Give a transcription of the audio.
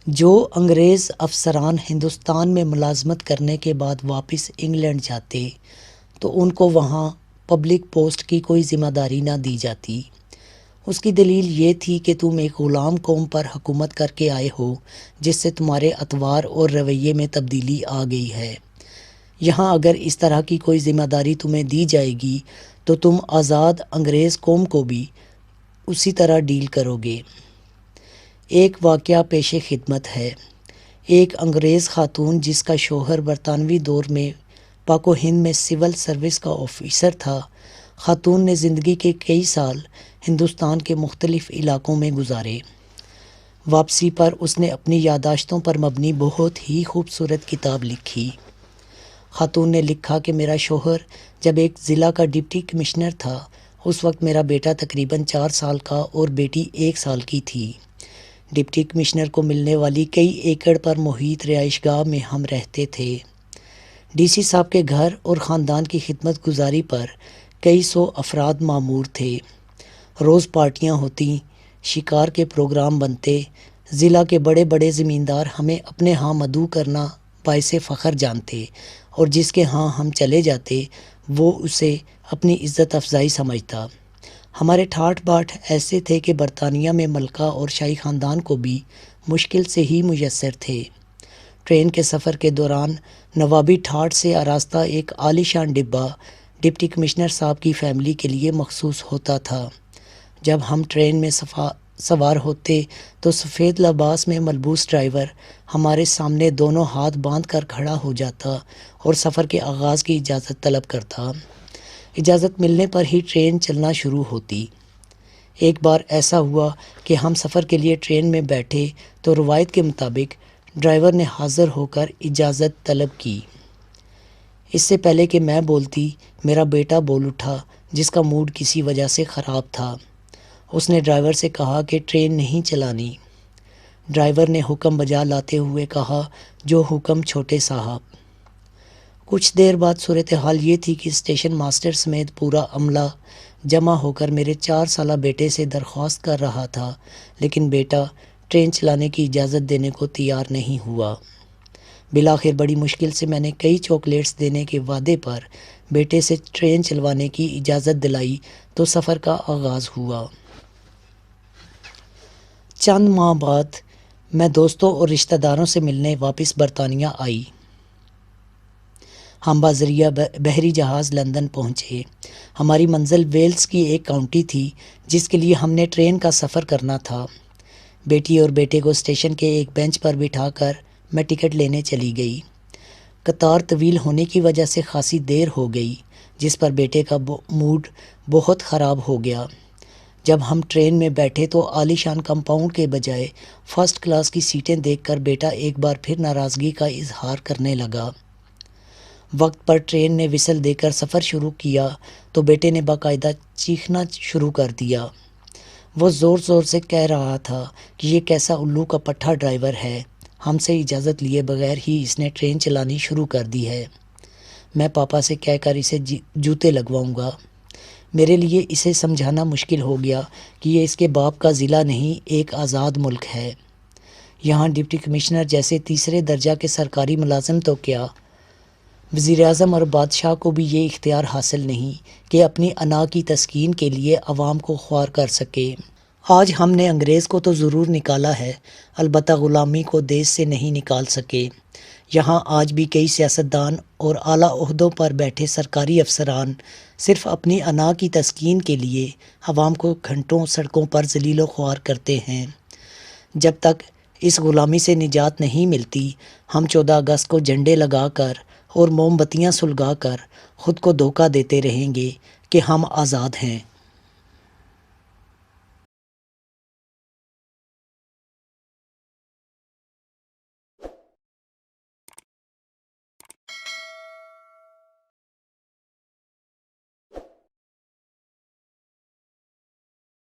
جو انگریز افسران ہندوستان میں ملازمت کرنے کے بعد واپس انگلینڈ جاتے تو ان کو وہاں پبلک پوسٹ کی کوئی ذمہ داری نہ دی جاتی۔ اس کی دلیل یہ تھی کہ تم ایک غلام قوم پر حکومت کر کے آئے ہو جس سے تمہارے اطوار اور رویے میں تبدیلی آ گئی ہے۔ یہاں اگر اس طرح کی کوئی ذمہ داری تمہیں دی جائے گی تو تم آزاد انگریز قوم کو بھی اسی طرح ڈیل کرو گے۔ ایک واقعہ پیش خدمت ہے۔ ایک انگریز خاتون جس کا شوہر برطانوی دور میں پاک و ہند میں سول سروس کا آفیسر تھا، خاتون نے زندگی کے کئی سال ہندوستان کے مختلف علاقوں میں گزارے۔ واپسی پر اس نے اپنی یادداشتوں پر مبنی بہت ہی خوبصورت کتاب لکھی۔ خاتون نے لکھا کہ میرا شوہر جب ایک ضلع کا ڈپٹی کمشنر تھا، اس وقت میرا بیٹا تقریباً 4 سال کا اور بیٹی 1 سال کی تھی۔ ڈپٹی کمشنر کو ملنے والی کئی ایکڑ پر محیط رہائش گاہ میں ہم رہتے تھے۔ ڈی سی صاحب کے گھر اور خاندان کی خدمت گزاری پر کئی سو افراد مامور تھے۔ روز پارٹیاں ہوتیں، شکار کے پروگرام بنتے، ضلع کے بڑے بڑے زمیندار ہمیں اپنے ہاں مدعو کرنا باعث فخر جانتے اور جس کے ہاں ہم چلے جاتے وہ اسے اپنی عزت افزائی سمجھتا۔ ہمارے ٹھاٹھ باٹھ ایسے تھے کہ برطانیہ میں ملکہ اور شاہی خاندان کو بھی مشکل سے ہی میسر تھے۔ ٹرین کے سفر کے دوران نوابی ٹھاٹھ سے آراستہ ایک عالی شان ڈبہ ڈپٹی کمشنر صاحب کی فیملی کے لیے مخصوص ہوتا تھا۔ جب ہم ٹرین میں سوار ہوتے تو سفید لباس میں ملبوس ڈرائیور ہمارے سامنے دونوں ہاتھ باندھ کر کھڑا ہو جاتا اور سفر کے آغاز کی اجازت طلب کرتا۔ اجازت ملنے پر ہی ٹرین چلنا شروع ہوتی۔ ایک بار ایسا ہوا کہ ہم سفر کے لیے ٹرین میں بیٹھے تو روایت کے مطابق ڈرائیور نے حاضر ہو کر اجازت طلب کی۔ اس سے پہلے کہ میں بولتی میرا بیٹا بول اٹھا جس کا موڈ کسی وجہ سے خراب تھا۔ اس نے ڈرائیور سے کہا کہ ٹرین نہیں چلانی۔ ڈرائیور نے حکم بجا لاتے ہوئے کہا جو حکم چھوٹے صاحب۔ کچھ دیر بعد صورتحال یہ تھی کہ اسٹیشن ماسٹر سمیت پورا عملہ جمع ہو کر میرے 4 سالہ بیٹے سے درخواست کر رہا تھا، لیکن بیٹا ٹرین چلانے کی اجازت دینے کو تیار نہیں ہوا۔ بالآخر بڑی مشکل سے میں نے کئی چاکلیٹس دینے کے وعدے پر بیٹے سے ٹرین چلوانے کی اجازت دلائی تو سفر کا آغاز ہوا۔ چند ماہ بعد میں دوستوں اور رشتہ داروں سے ملنے واپس برطانیہ آئی۔ ہم بذریعہ بحری جہاز لندن پہنچے۔ ہماری منزل ویلز کی ایک کاؤنٹی تھی جس کے لیے ہم نے ٹرین کا سفر کرنا تھا۔ بیٹی اور بیٹے کو اسٹیشن کے ایک بینچ پر بٹھا کر میں ٹکٹ لینے چلی گئی۔ قطار طویل ہونے کی وجہ سے خاصی دیر ہو گئی جس پر بیٹے کا موڈ بہت خراب ہو گیا۔ جب ہم ٹرین میں بیٹھے تو عالی شان کمپاؤنڈ کے بجائے فرسٹ کلاس کی سیٹیں دیکھ کر بیٹا ایک بار پھر ناراضگی کا اظہار کرنے لگا۔ وقت پر ٹرین نے وسل دے کر سفر شروع کیا تو بیٹے نے باقاعدہ چیخنا شروع کر دیا۔ وہ زور زور سے کہہ رہا تھا کہ یہ کیسا الو کا پٹھا ڈرائیور ہے، ہم سے اجازت لیے بغیر ہی اس نے ٹرین چلانی شروع کر دی ہے۔ میں پاپا سے کہہ کر اسے جوتے لگواؤں گا۔ میرے لیے اسے سمجھانا مشکل ہو گیا کہ یہ اس کے باپ کا ضلع نہیں، ایک آزاد ملک ہے۔ یہاں ڈپٹی کمشنر جیسے تیسرے درجہ کے سرکاری ملازم تو کیا، وزیر اعظم اور بادشاہ کو بھی یہ اختیار حاصل نہیں کہ اپنی انا کی تسکین کے لیے عوام کو خوار کر سکے۔ آج ہم نے انگریز کو تو ضرور نکالا ہے، البتہ غلامی کو دیش سے نہیں نکال سکے۔ یہاں آج بھی کئی سیاستدان اور اعلیٰ عہدوں پر بیٹھے سرکاری افسران صرف اپنی انا کی تسکین کے لیے عوام کو گھنٹوں سڑکوں پر ذلیل و خوار کرتے ہیں۔ جب تک اس غلامی سے نجات نہیں ملتی، ہم 14 اگست کو جھنڈے لگا کر اور موم بتیاں سلگا کر خود کو دھوکہ دیتے رہیں گے کہ ہم آزاد ہیں۔